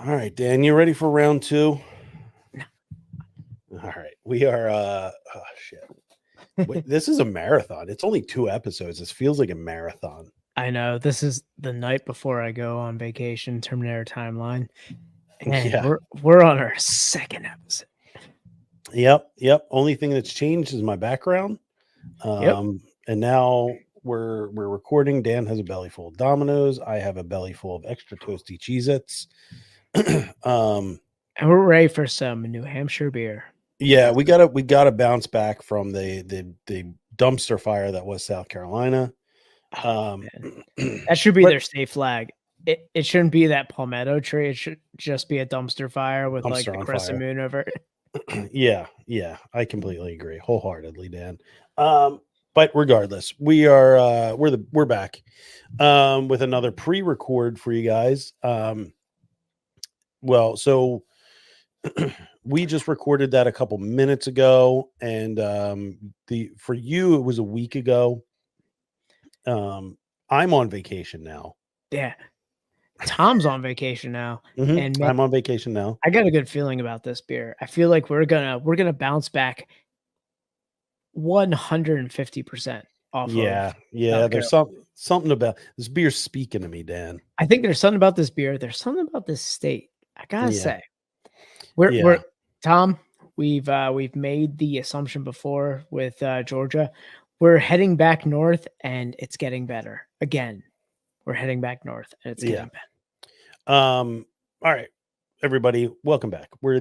All right, Dan, you ready for round two? All right, we are. Oh shit! Wait, this is a marathon. It's only 2 episodes. This feels like a marathon. I know. This is the night before I go on vacation, Terminator Timeline. And Yeah. we're on our second episode. Yep. Only thing that's changed is my background. Yep. And now we're recording. Dan has a belly full of Dominoes. I have a belly full of extra toasty Cheez-Its. And we're ready for some New Hampshire beer. Yeah, we gotta bounce back from the dumpster fire that was South Carolina. That should be their state flag. It shouldn't be that palmetto tree. It should just be a dumpster fire with like the crescent moon over it. Yeah, I completely agree, wholeheartedly, Dan. But regardless, we're back with another pre-record for you guys. Well, so we just recorded that a couple minutes ago, and for you it was a week ago. I'm on vacation now. Yeah. Tom's on vacation now. Mm-hmm. And man, I'm on vacation now. I got a good feeling about this beer. I feel like we're gonna bounce back 150% off. Yeah. There's something about this beer speaking to me, Dan. I think there's something about this beer. There's something about this state. I gotta say, we're Tom. We've made the assumption before with Georgia. We're heading back north, and it's getting better again. We're heading back north, and it's getting better. All right, everybody, welcome back. We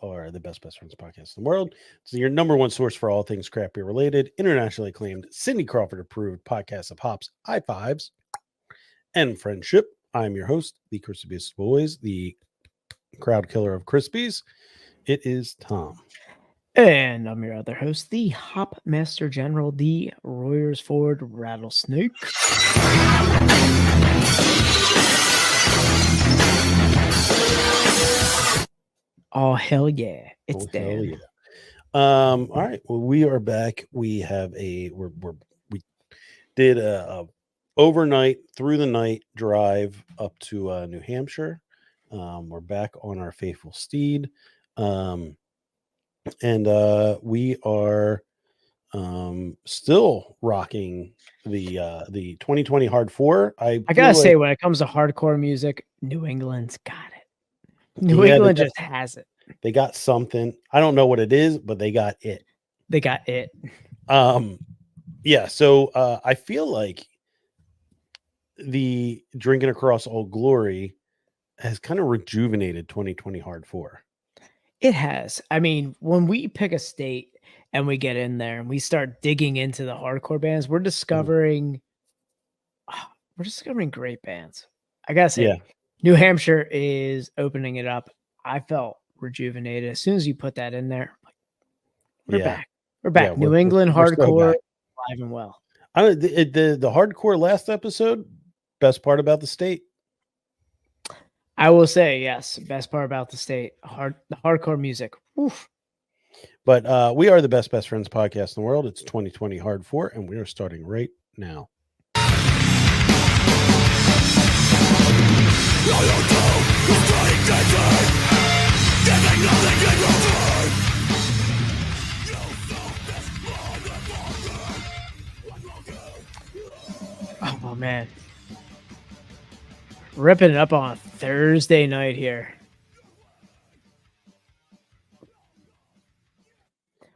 are the best friends podcast in the world. It's your number one source for all things craft beer related, internationally acclaimed, Cindy Crawford approved podcast of hops, high fives, and friendship. I'm your host, the Crispiest Boys, the crowd killer of Crispies. It is Tom. And I'm your other host, the Hop Master General, the Royersford Rattlesnake. Oh, hell yeah. It's Dan. Yeah. All right. Well, we are back. We have we did a overnight through the night drive up to New Hampshire. We're back on our faithful steed. And we are still rocking the 2020 Hard 4. I gotta say, when it comes to hardcore music, New England's got it. New England just has it. They got something. I don't know what it is, but they got it. Yeah. So I feel like the Drinking Across Old Glory has kind of rejuvenated 2020 Hard 4. It has. I mean, when we pick a state and we get in there and we start digging into the hardcore bands, we're discovering great bands. I gotta say, New Hampshire is opening it up. I felt rejuvenated as soon as you put that in there. We're back. We're back. New England hardcore, alive and well. The hardcore last episode, best part about the state. I will say, yes, best part about the state, the hardcore music. Oof. But we are the best friends podcast in the world. It's 2020 Hard 4, and we are starting right now. Oh man, ripping it up on a Thursday night here.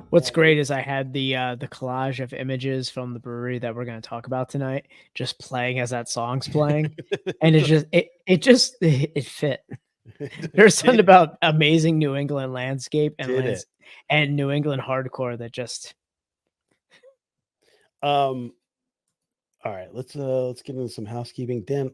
What's great is I had the collage of images from the brewery that we're going to talk about tonight just playing as that song's playing, and it fit. There's something about amazing New England landscape and New England hardcore that just. All right, let's get into some housekeeping. Dan,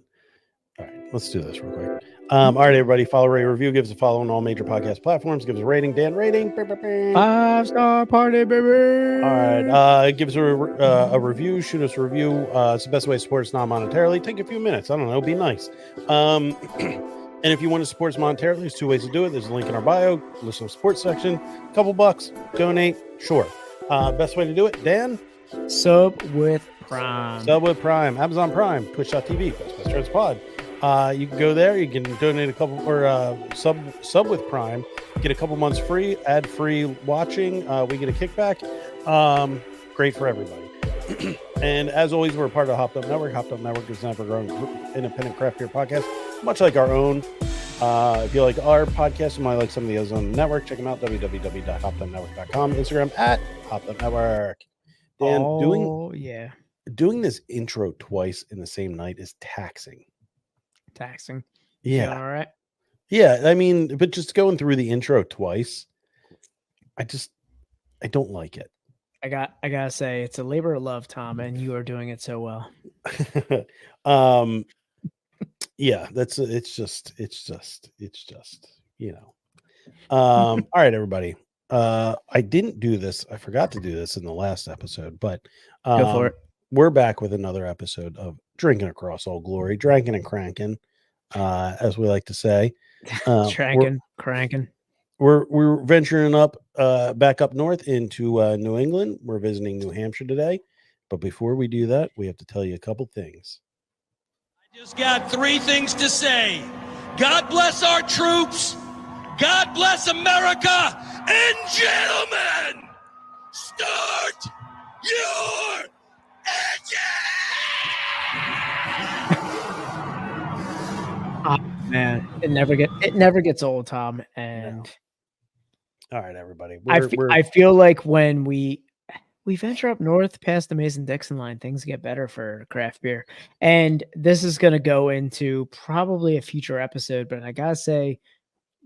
all right, let's do this real quick. All right, everybody, follow, rate, review, give us a follow on all major podcast platforms. Give us a rating. Dan, rating. 5-star party, baby. All right, give us a review. Shoot us a review. It's the best way to support us non-monetarily. Take a few minutes. I don't know. Be nice. And if you want to support us monetarily, there's 2 ways to do it. There's a link in our bio. Listen to the sports section. A couple bucks. Donate. Sure. Best way to do it, Dan? Sub with Prime. Amazon Prime. Twitch.tv. Best Friends Pod. You can go there. You can donate a couple or sub with Prime. Get a couple months free, ad free watching. We get a kickback. Great for everybody. And as always, we're a part of the Hopped Up Network. Hopped Up Network is an ever-growing independent craft beer podcast, much like our own. If you like our podcast, you might like some of the others on the network. Check them out, www.hoppedupnetwork.com. Instagram at Hopped Up Network. Dan, doing this intro twice in the same night is taxing. Taxing. Yeah. All right. Yeah, I mean, but just going through the intro twice, I don't like it. I gotta say, it's a labor of love, Tom, and you are doing it so well. Yeah, it's just, all right, everybody. I didn't do this. I forgot to do this in the last episode, but Go for it. We're back with another episode of Drinking Across All Glory, drinking and cranking, as we like to say. Cranking. We're venturing up, back up north into New England. We're visiting New Hampshire today. But before we do that, we have to tell you a couple things. I just got 3 things to say. God bless our troops. God bless America. And gentlemen, start your engine! Oh, man, it never gets old, Tom. And no. All right, everybody. I feel like when we venture up north past the Mason-Dixon line, things get better for craft beer. And this is going to go into probably a future episode, but I gotta say,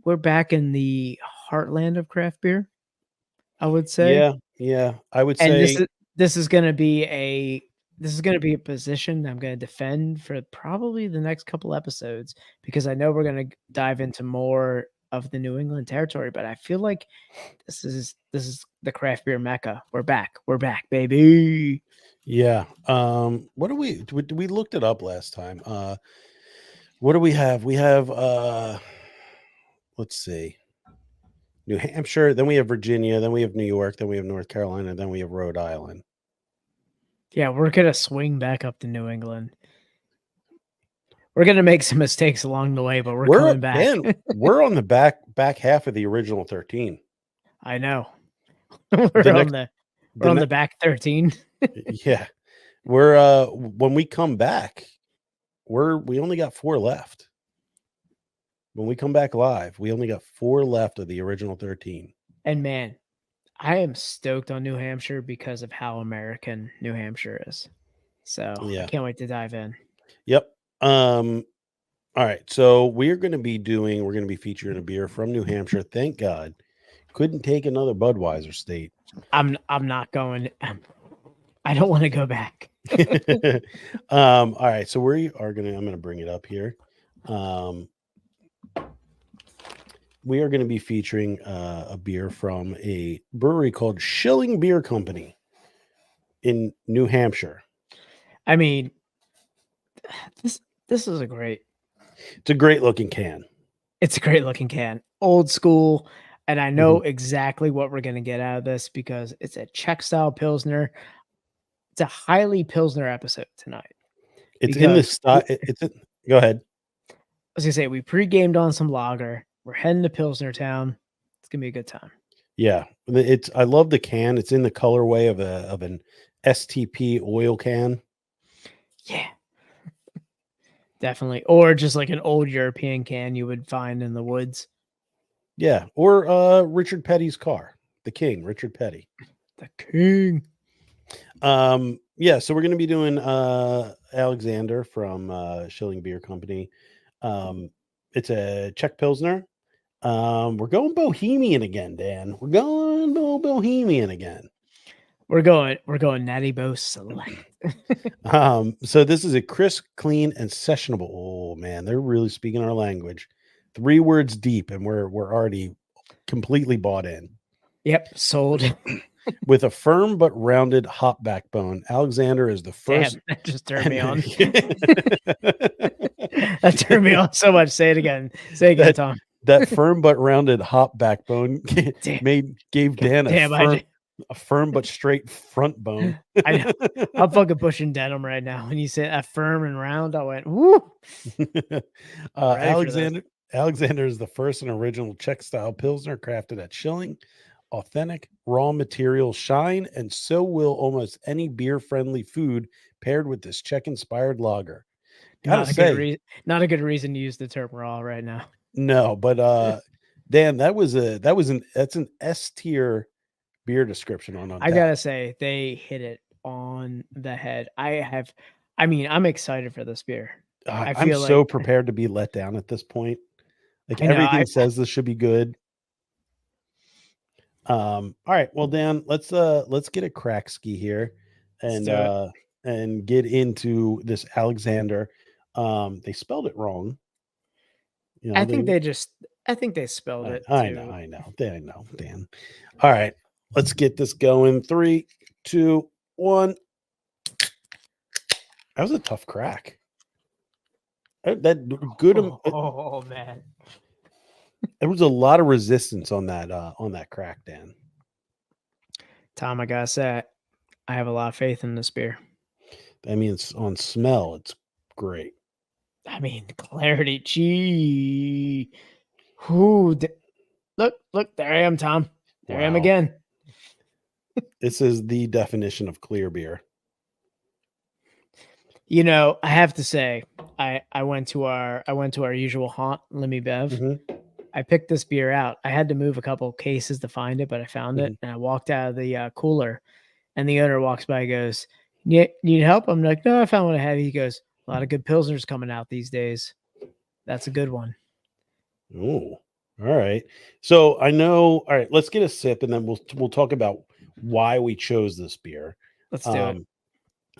we're back in the heartland of craft beer, I would say. Yeah. I would and say this is going to be a position I'm going to defend for probably the next couple episodes, because I know we're going to dive into more of the New England territory, but I feel like this is the craft beer mecca. We're back, baby. Yeah. What do we looked it up last time? What do we have? We have let's see, New Hampshire, then we have Virginia, then we have New York, then we have North Carolina, then we have Rhode Island. Yeah, we're gonna swing back up to New England. We're gonna make some mistakes along the way, but we're coming back. Man, we're on the back half of the original 13. I know. We're on the back 13. Yeah. We're when we come back, we only got 4 left. When we come back live, we only got 4 left of the original 13. And man, I am stoked on New Hampshire because of how American New Hampshire is. So yeah. I can't wait to dive in. Yep. All right. So we're going to be featuring a beer from New Hampshire. Thank God. Couldn't take another Budweiser state. I'm not going. I don't want to go back. All right. So I'm going to bring it up here. We are going to be featuring a beer from a brewery called Schilling Beer Company in New Hampshire. I mean, this is it's a great looking can. It's a great looking can. Old school. And I know exactly what we're going to get out of this because it's a Czech style Pilsner. It's a highly Pilsner episode tonight. It's in the style. Go ahead. I was going to say, we pre-gamed on some lager. We're heading to Pilsner Town. It's going to be a good time. Yeah. I love the can. It's in the colorway of an STP oil can. Yeah. Definitely. Or just like an old European can you would find in the woods. Yeah. Or Richard Petty's car. The King, Richard Petty. The King. Yeah, so we're going to be doing Alexander from Schilling Beer Company. It's a Czech Pilsner. We're going Bohemian again, Dan. We're going Bohemian again. We're going Natty Bo Select. So this is a crisp, clean, and sessionable. Oh man, they're really speaking our language. 3 words deep, and we're already completely bought in. Yep, sold. With a firm but rounded hop backbone, Alexander is the first. Damn, that just turned me on. That turned me on so much. Say it again. Tom. That firm but rounded hop backbone gave Dan A firm but straight front bone. I know. I'm fucking pushing denim right now. When you say that firm and round, I went, woo. Ready for this. Alexander is the first and original Czech style Pilsner crafted at Schilling. Authentic raw material shine, and so will almost any beer friendly food paired with this Czech inspired lager. Not a good reason to use the term raw right now. No, but Dan, that's an S tier beer description on I gotta say, they hit it on the head. I'm excited for this beer. I'm so prepared to be let down at this point. Like everything says this should be good. All right, well, Dan, let's get a crack ski here and get into this Alexander. They spelled it wrong. You know, I think they spelled it. I know, Dan. All right, let's get this going. 3, 2, 1. That was a tough crack. That good. Oh man, there was a lot of resistance on that crack, Dan. Tom, I gotta say, I have a lot of faith in this beer. I mean, it's on smell, it's great. I mean, clarity. Gee, look, there I am, Tom. There I am again. This is the definition of clear beer. You know, I have to say, I went to our usual haunt, Lemmy Bev. Mm-hmm. I picked this beer out. I had to move a couple cases to find it, but I found it, and I walked out of the cooler, and the owner walks by and goes, "Need help?" I'm like, "No, I found what I have." He goes, "A lot of good Pilsners coming out these days. That's a good one." Oh, all right. So I know. All right, let's get a sip, and then we'll talk about why we chose this beer. Let's do it.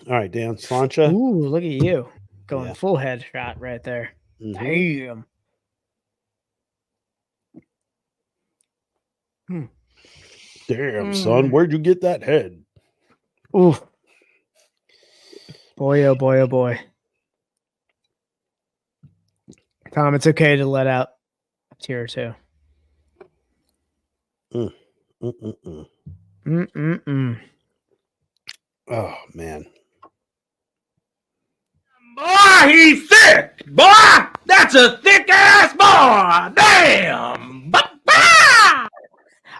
All right, Dan, Slancha. Ooh, look at you going full headshot right there. Mm-hmm. Damn. Damn, son, where'd you get that head? Ooh. Boy, oh boy, oh boy. Tom, it's okay to let out a tear or two. Oh, man. Boy, he's thick. Boy, that's a thick ass boy. Damn.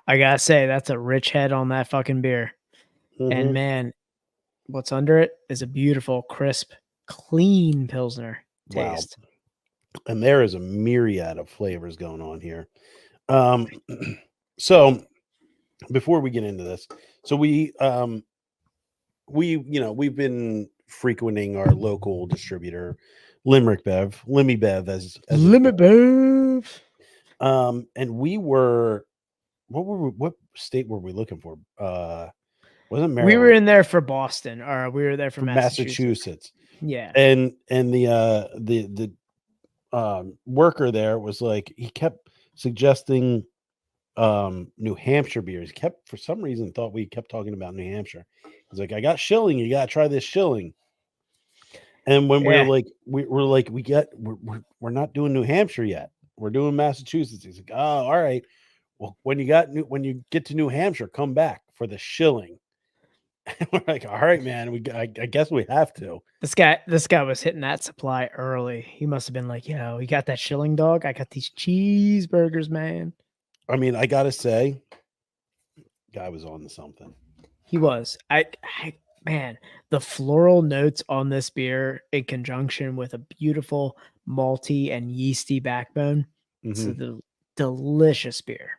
I gotta say, that's a rich head on that fucking beer. Mm-hmm. And man, what's under it is a beautiful, crisp, clean Pilsner taste. Wow. And there is a myriad of flavors going on here. So before we get into this, so we've been frequenting our local distributor, Lemmy Bev, as Lemmy Bev. And we were, what state were we looking for? Wasn't Maryland? We were in there for Boston, or we were there for Massachusetts. Yeah. And the worker there was like, he kept suggesting New Hampshire beers. He for some reason thought we kept talking about New Hampshire. He's like, I got Schilling, you gotta try this Schilling. And when we're not doing New Hampshire yet, we're doing Massachusetts. He's like, oh, all right. Well, when you get to New Hampshire, come back for the Schilling. And we're like, all right, man. I guess we have to. This guy was hitting that supply early. He must have been like, yo, you got that Schilling, dog? I got these cheeseburgers, man. I mean, I gotta say, guy was on to something. He was. Man, the floral notes on this beer in conjunction with a beautiful malty and yeasty backbone. Mm-hmm. It's a delicious beer.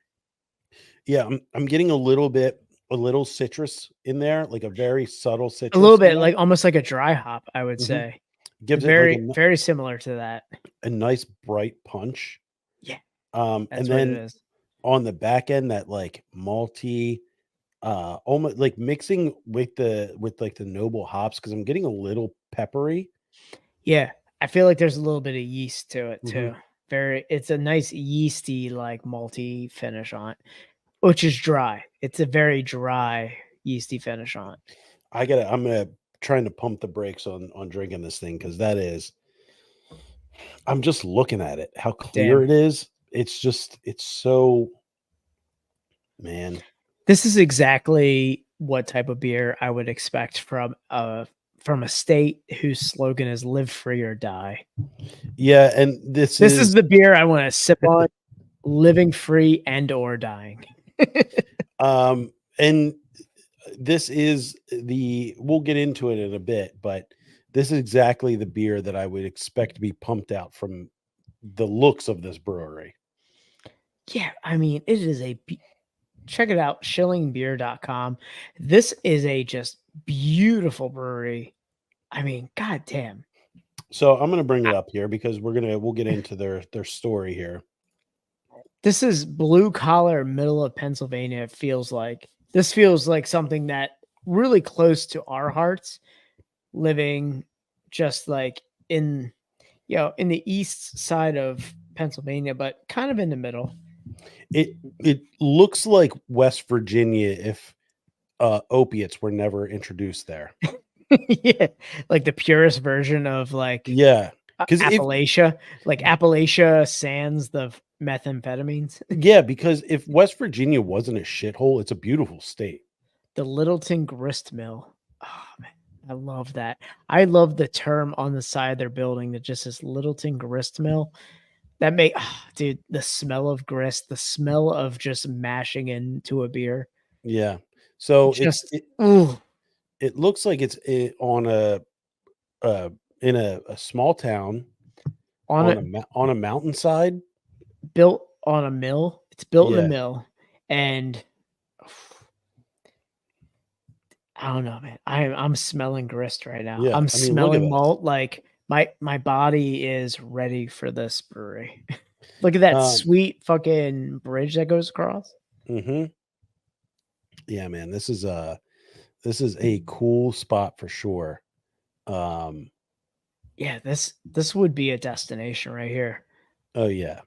Yeah, I'm getting a little citrus in there, like a very subtle citrus. A little bit, like almost like a dry hop, I would say. Gives very, it like very similar to that. A nice bright punch. Yeah. And then on the back end, that like malty, almost like mixing with the noble hops, because I'm getting a little peppery. Yeah, I feel like there's a little bit of yeast to it too. It's a nice yeasty, like malty finish on it, which is dry. It's a very dry yeasty finish on it. I'm gonna trying to pump the brakes on drinking this thing, because I'm just looking at it, how clear it is. It's so, man. This is exactly what type of beer I would expect from a state whose slogan is "Live free or die." Yeah, and this This is is the beer I want to sip on, living free and or dying. and this is we'll get into it in a bit, but this is exactly the beer that I would expect to be pumped out from the looks of this brewery. Yeah, I mean, it is check it out, shillingbeer.com. This is a just beautiful brewery. I mean, goddamn. So I'm going to bring it up here because we'll get into their story here. This is blue collar middle of Pennsylvania. It feels like this feels like something that really close to our hearts, living just like in in the east side of Pennsylvania, but kind of in the middle. It looks like West Virginia if opiates were never introduced there. Yeah, like the purest version of like Yeah, because Appalachia, like Appalachia sans the methamphetamines. Yeah, because if West Virginia wasn't a shithole, it's a beautiful state. The Littleton Grist Mill. Oh man, I love that. I love the term on the side of their building that just says Littleton Grist Mill. That dude, the smell of grist, the smell of just mashing into a beer. Yeah. So ooh. It looks like it's on in a small town on a mountainside, built on a mill. It's built in a Yeah. mill, and I don't know, man. I'm smelling grist right now. Yeah, I I'm mean, look at smelling this. malt. Like my body is ready for this brewery. Look at that sweet fucking bridge that goes across. Yeah, man, this is a cool spot for sure. Yeah, this would be a destination right here. Oh yeah.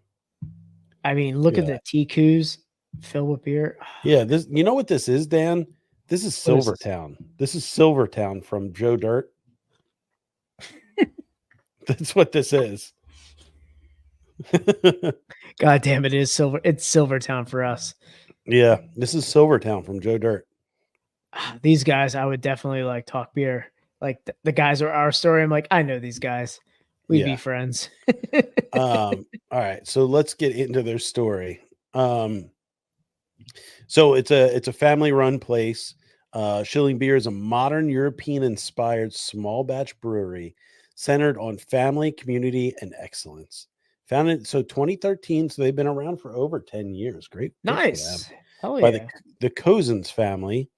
I mean, look at the TQs filled with beer. Yeah, you know what this is, Dan? This is Silvertown. This is Silvertown from Joe Dirt. That's what this is. God damn, it is it's Silvertown for us. Yeah, this is Silvertown from Joe Dirt. These guys, I would definitely like talk beer. Like the guys are our story. I'm like, I know these guys. We'd be friends. All right, so let's get into their story. So it's a family run place. Shilling Beer is a modern European inspired small batch brewery centered on family, community, and excellence. Founded 2013, so they've been around for over 10 years. Great. Nice. Hell By yeah. the Cozens family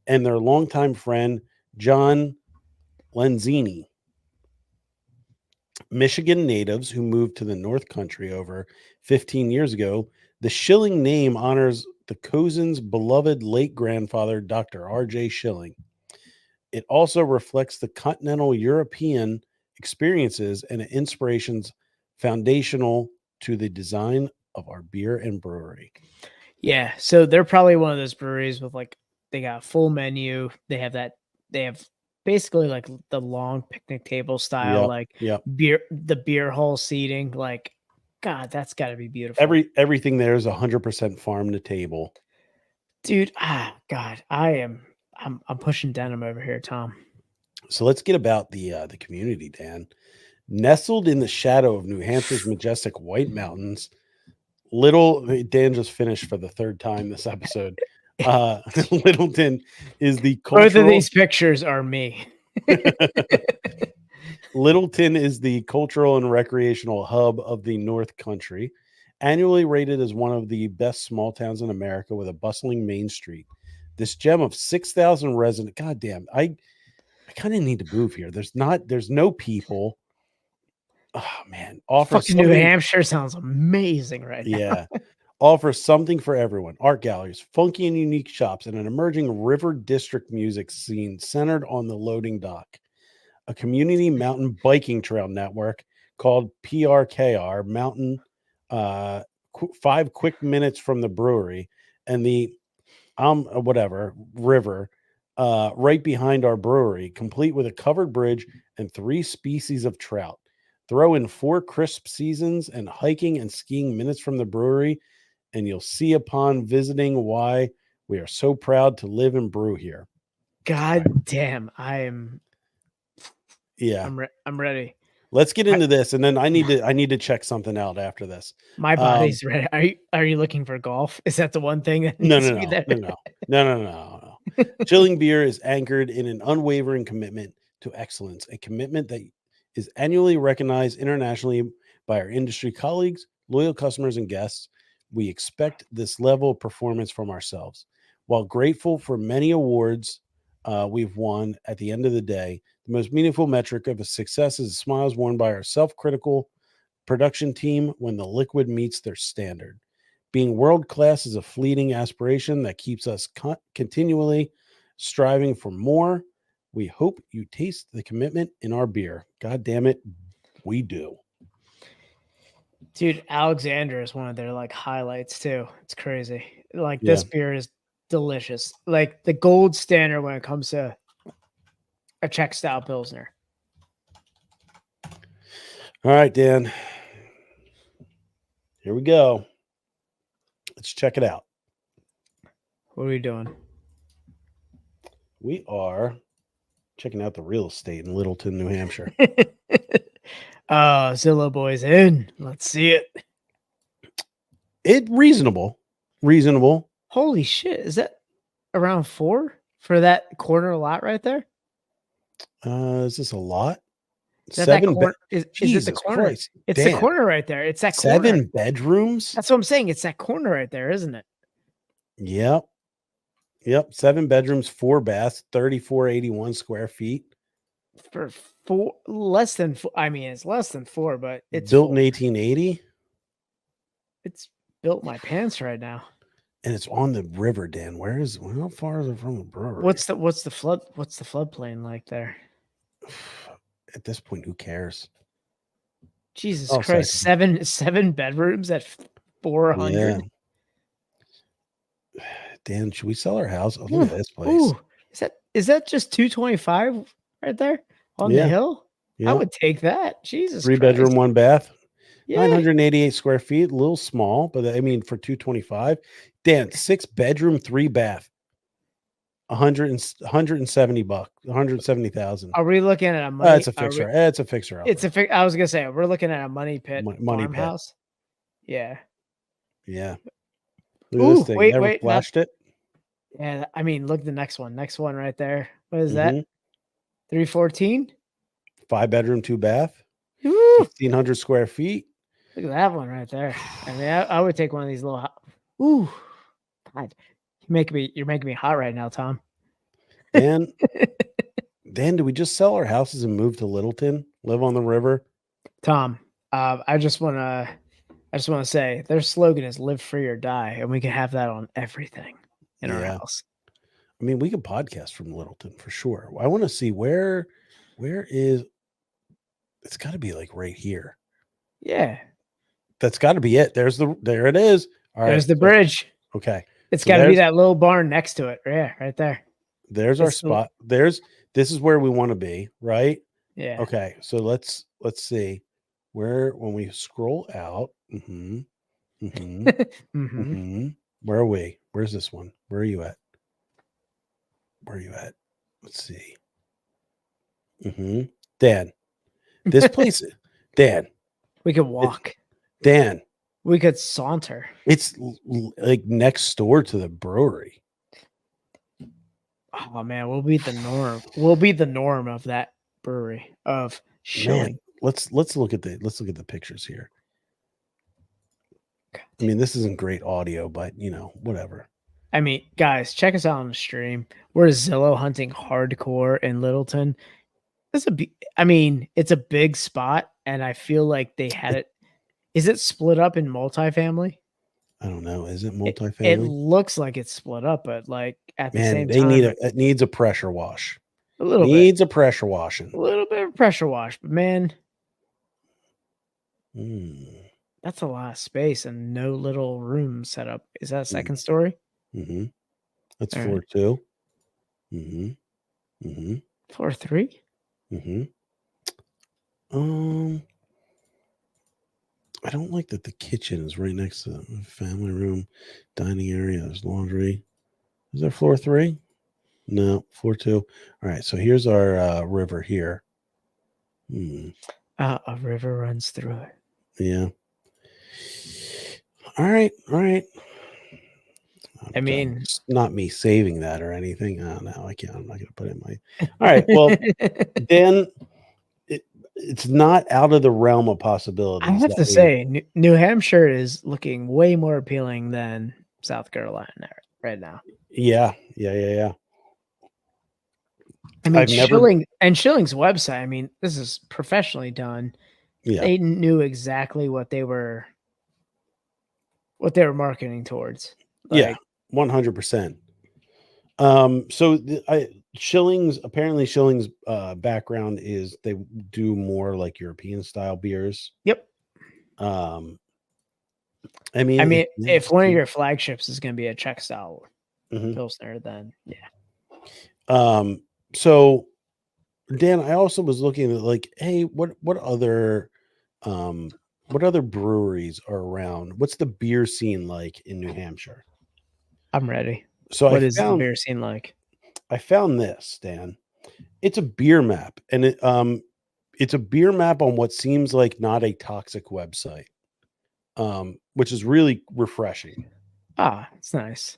and their longtime friend John Lenzini. Michigan natives who moved to the North Country over 15 years ago. The Shilling name honors the Cozens' beloved late grandfather, Dr. R.J. Shilling. It also reflects the continental European experiences and inspirations foundational to the design of our beer and brewery. Yeah, so they're probably one of those breweries with like they got a full menu. They have basically like the long picnic table style, the beer hall seating. Like, God, that's got to be beautiful. Everything there is 100% farm to table, dude. God, I'm pushing denim over here, Tom. So let's get about the community, Dan. Nestled in the shadow of New Hampshire's majestic White Mountains, Dan just finished for the third time this episode. Littleton is the cultural. Both of these pictures are me. Littleton is the cultural and recreational hub of the North Country, annually rated as one of the best small towns in America with a bustling main street. This gem of 6,000 residents. Goddamn, I kind of need to move here. There's no people. Oh man, fucking New Hampshire sounds amazing right now. Yeah. Offers something for everyone. Art galleries, funky and unique shops, and an emerging river district music scene centered on the loading dock. A community mountain biking trail network called PRKR Mountain, 5 quick minutes from the brewery, and the river right behind our brewery, complete with a covered bridge and 3 species of trout. Throw in 4 crisp seasons and hiking and skiing minutes from the brewery, and you'll see upon visiting why We are so proud to live and brew here. God damn, I'm Yeah. I'm ready. Let's get into this, and then I need to check something out after this. My body's ready. Are you looking for golf? Is that the one thing that No, needs no, to be no, there? no. Chilling beer is anchored in an unwavering commitment to excellence, a commitment that is annually recognized internationally by our industry colleagues, loyal customers, and guests. We expect this level of performance from ourselves. While grateful for many awards we've won, at the end of the day, the most meaningful metric of a success is the smiles worn by our self-critical production team when the liquid meets their standard. Being world class is a fleeting aspiration that keeps us continually striving for more. We hope you taste the commitment in our beer. God damn it, we do. Dude, Alexander is one of their like highlights too. It's crazy. Like Yeah. this beer is delicious. Like the gold standard when it comes to a Czech style Pilsner. All right, Dan. Here we go. Let's check it out. What are we doing? We are checking out the real estate in Littleton, New Hampshire. Oh, Zillow boys in. Let's see it. Reasonable. Holy shit. Is that around 4 for that corner lot right there? Is this a lot? Is that that 7 corner? Is it the Jesus corner? Christ. It's Dan. the corner right there. It's that 7 corner. bedrooms? That's what I'm saying. It's that corner right there, isn't it? Yep. 7 bedrooms, 4 baths, 3,481 square feet. For 4 less than 4. I mean, it's less than 4, but it's built 4. in 1880. It's built my pants right now. And it's on the river, Dan. How far is it from the brewery? What's the floodplain like there? At this point, who cares? Jesus Oh, Christ, seven bedrooms at 400. Yeah. Dan, should we sell our house? Oh, look at this place. Ooh, is that just 225 right there on the hill? Yeah. I would take that. Jesus 3 Christ. bedroom, 1 bath. Yeah. 988 square feet, a little small, but I mean for 225. Dan, 6 bedroom, 3 bath. 170 bucks, 170,000. Are we looking at a money? It's a fixer. It's a fixer. I was gonna say we're looking at a money pit farmhouse. Yeah. Yeah. Look at this thing. Never flashed it. Yeah, I mean, look at the next one. Next one right there. What is that? 314? 5 bedroom, 2 bath. 1,500 square feet. Look at that one right there. I mean, I would take one of these little. Ooh, God, you're making me hot right now, Tom. Dan, do we just sell our houses and move to Littleton? Live on the river? Tom, I just want to say their slogan is "Live free or die," and we can have that on everything in our house. I mean, we could podcast from Littleton for sure. I want to see where is. It's got to be like right here. Yeah, that's got to be it. There it is. All there's the bridge. Okay, it's got to be that little barn next to it. Yeah, right there. There's our spot. This is where we want to be, right? Yeah. Okay, so let's see where when we scroll out. Where are we? Where's this one? Where are you at? Let's see. Dan. This place, Dan. We could walk. Dan. We could saunter. It's like next door to the brewery. Oh man, we'll be the norm. We'll be the norm of that brewery of shilling. Let's look at the pictures here. God. I mean, this isn't great audio, but whatever. I mean, guys, check us out on the stream. We're Zillow hunting hardcore in Littleton. It's a big spot, and I feel like they had it. Is it split up in multifamily? I don't know. Is it multifamily? It looks like it's split up, but like at the same time, it needs a pressure wash. A little bit. Needs a pressure washing. A little bit of pressure wash, but man, that's a lot of space and no little room set up. Is that a second story? That's floor 2. Floor 3. I don't like that the kitchen is right next to the family room, dining area. There's laundry. Is there floor 3? No, floor 2. All right, so here's our river here. A river runs through it. Yeah. All right. I mean, it's not me saving that or anything. Oh, no, I can't. I'm not going to put it in my. All right. Well, then it's not out of the realm of possibilities. I have to say, New Hampshire is looking way more appealing than South Carolina right now. Yeah. I mean, I've never. Schilling's website. I mean, this is professionally done. Yeah. They knew exactly what they were marketing towards. Yeah, 100%. So Schilling's background is they do more like European style beers. Yep. I mean, if one of your flagships is going to be a Czech style Mhm. Pilsner, then yeah. So Dan, I also was looking at like, hey, what other breweries are around? What's the beer scene like in New Hampshire? I'm ready. So what is the beer scene like? I found this, Dan. It's a beer map, and it's a beer map on what seems like not a toxic website, which is really refreshing. It's nice.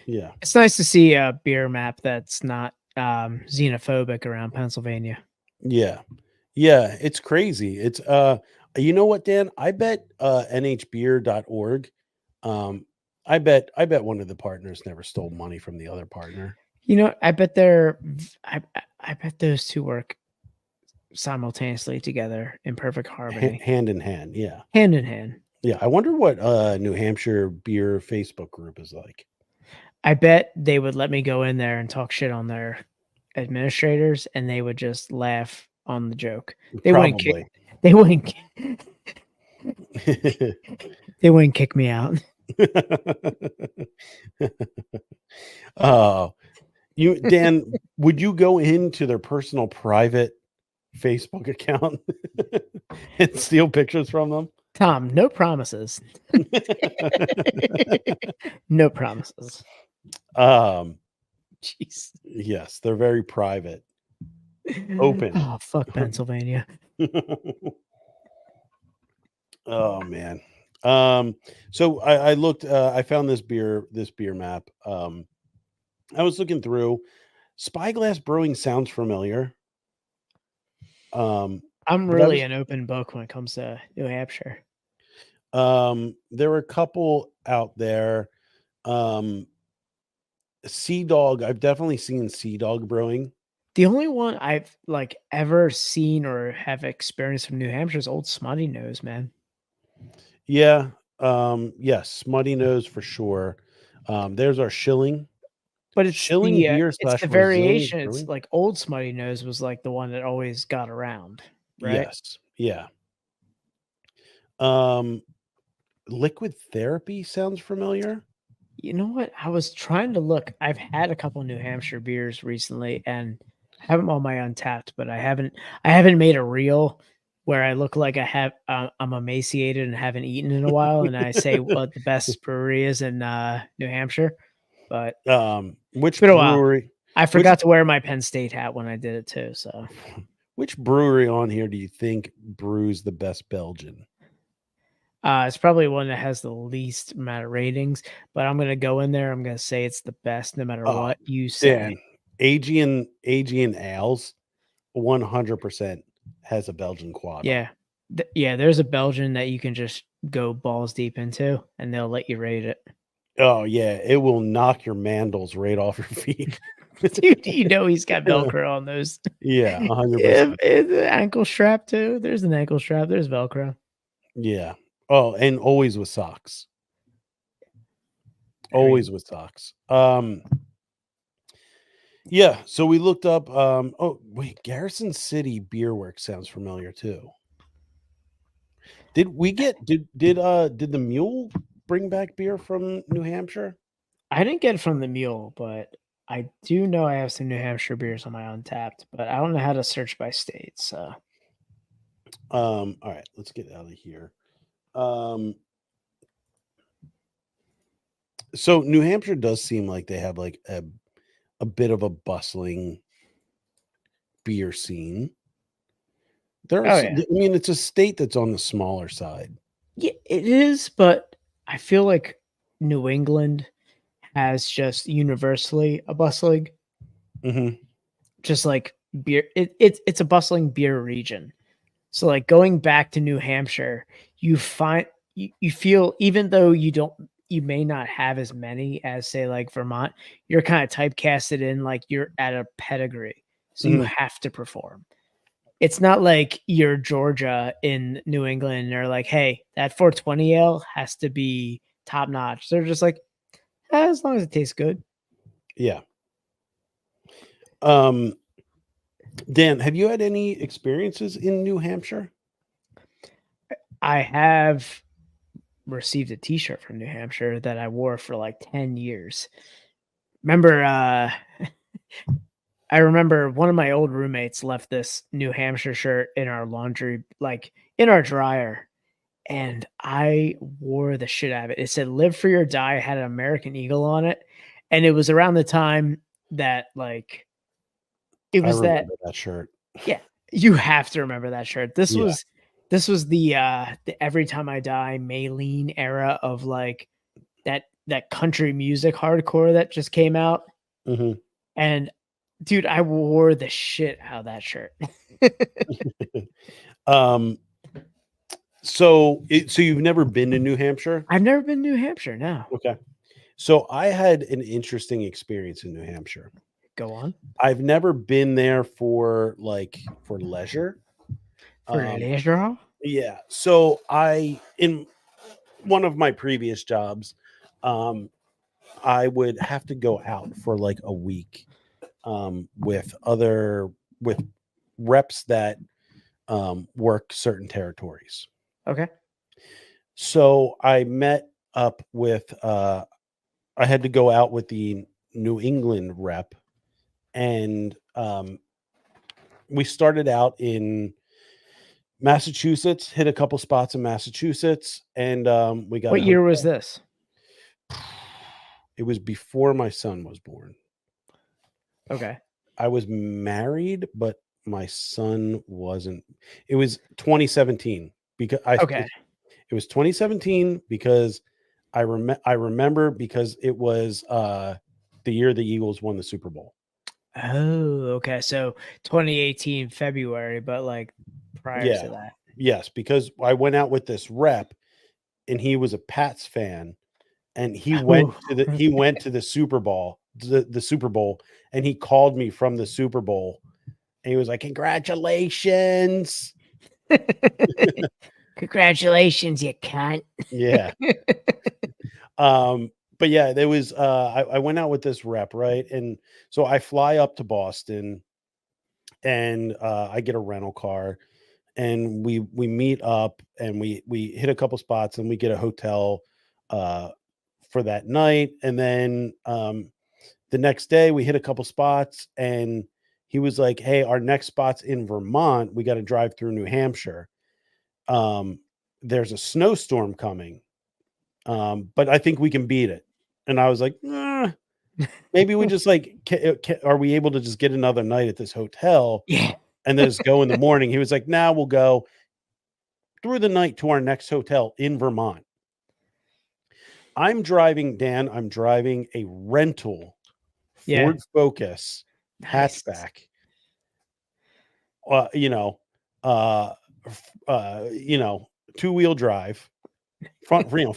Yeah, it's nice to see a beer map that's not xenophobic around Pennsylvania. Yeah, it's crazy. It's you know what, Dan? I bet nhbeer.org. I bet one of the partners never stole money from the other partner. You know, I bet I bet those two work simultaneously together in perfect harmony, hand in hand. Yeah, hand in hand. Yeah, I wonder what New Hampshire beer Facebook group is like. I bet they would let me go in there and talk shit on their administrators, and they would just laugh on the joke. They wouldn't kick. They wouldn't. They wouldn't kick me out. Dan, would you go into their personal private Facebook account and steal pictures from them? Tom, no promises. No promises. Jeez. Yes, they're very private. Open. Oh, fuck Pennsylvania. Oh man. So I looked I found this beer map. I was looking through. Spyglass Brewing sounds familiar. I'm really an open book when it comes to New Hampshire. There were a couple out there. Sea Dog, I've definitely seen Sea Dog Brewing. The only one I've ever seen or have experienced from New Hampshire is Old Smutty Nose, man. Yeah. Yes, Smutty Nose for sure. There's our Schilling. But it's Schilling beer / it's the variation. It's like Old Smutty Nose was like the one that always got around, right? Yes. Yeah. Liquid Therapy sounds familiar. You know what? I was trying to look. I've had a couple New Hampshire beers recently, and I have them on my Untapped, but I haven't made a reel where I look like I'm emaciated and haven't eaten in a while, and I say what the best brewery is in New Hampshire. But which brewery? I forgot to wear my Penn State hat when I did it too. So, which brewery on here do you think brews the best Belgian? It's probably one that has the least amount of ratings, but I'm gonna go in there. I'm gonna say it's the best, no matter what you say. Aegean Ales, 100% has a Belgian quad. Yeah, there's a Belgian that you can just go balls deep into, and they'll let you rate it. Oh yeah, it will knock your mandals right off your feet. Dude, you know he's got Velcro on those. Yeah, 100%. The ankle strap too. There's an ankle strap. There's Velcro. Yeah. Oh, and always with socks. Always with socks. Yeah, so we looked up oh wait, Garrison City Beer Works sounds familiar too. Did the Mule bring back beer from New Hampshire? I didn't get it from the Mule, but I do know I have some New Hampshire beers on my Untapped, but I don't know how to search by state. So, all right, let's get out of here. So New Hampshire does seem like they have like a bit of a bustling beer scene. Oh yeah. I mean, it's a state that's on the smaller side. Yeah, it is, but I feel like New England has just universally a bustling, Hmm. just like beer. It's a bustling beer region. So like going back to New Hampshire, you find you feel even though you may not have as many as say like Vermont, you're kind of typecasted in like you're at a pedigree. So you Hmm. have to perform. It's not like you're Georgia in New England and they're like, hey, that 420 ale has to be top notch. They're just like, as long as it tastes good. Yeah. Um, Dan, have you had any experiences in New Hampshire? I have received a t-shirt from New Hampshire that I wore for like 10 years. Remember, I remember one of my old roommates left this New Hampshire shirt in our laundry, like in our dryer, and I wore the shit out of it. It said "Live Free or Die." It had an American Eagle on it, and it was around the time that like it I was that. remember that shirt. Yeah, you have to remember that shirt. Yeah. This was the "Every Time I Die" Maylene era of like that country music hardcore that just came out. Hmm. And dude, I wore the shit out of that shirt. um, so you've never been to New Hampshire? I've never been to New Hampshire. No, Okay. So I had an interesting experience in New Hampshire. go on I've never been there for leisure. for Um, leisure. yeah. So in one of my previous jobs, um, I would have to go out for like a week with reps that work certain territories. Okay. So I met up with I had to go out with the New England rep, and we started out in Massachusetts, hit a couple spots in Massachusetts, and we got a What year was hotel. this? It was before my son was born. Okay. I was married, but my son wasn't. It was 2017 because Okay. it was 2017 because I remember because it was the year the Eagles won the Super Bowl. Oh, okay. So 2018 February, but like prior Yeah. to that. Yes, because I went out with this rep and he was a Pats fan, and he went to the Super Bowl, the Super Bowl, and he called me from the Super Bowl, and he was like, "Congratulations!" Congratulations, you cunt. Yeah. But yeah, there was I went out with this rep, right? And so I fly up to Boston, and I get a rental car, and we meet up, and we hit a couple spots, and we get a hotel uh for that night. And then the next day we hit a couple spots, and he was like, "Hey, our next spot's in Vermont. We got to drive through New Hampshire. There's a snowstorm coming. But I think we can beat it." And I was like, maybe we just like, are we able to just get another night at this hotel Yeah. and then just go in the morning? He was like, "Now we'll go through the night to our next hotel in Vermont." I'm driving a rental Yeah. Ford Focus Nice. hatchback. Uh, you know, uh, you know, 2-wheel drive, front wheel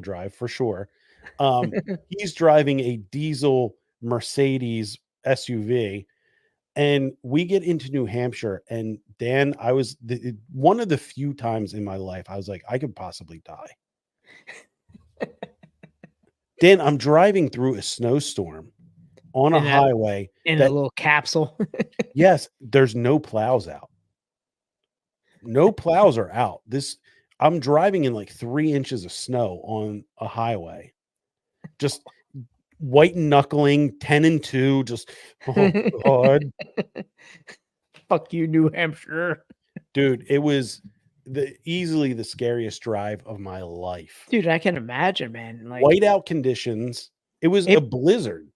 drive for sure. He's driving a diesel Mercedes SUV, and we get into New Hampshire. And Dan, I was one of the few times in my life I was like, I could possibly die. Dan, I'm driving through a snowstorm on a highway in a that, little capsule. yes, there's no plows out. No plows are out. I'm driving in like 3 inches of snow on a highway. Just white knuckling, 10 and 2, just, oh God. Fuck you, New Hampshire. Dude, it was easily the scariest drive of my life. Dude, I can imagine, man. Like Whiteout conditions. It was a it, blizzard.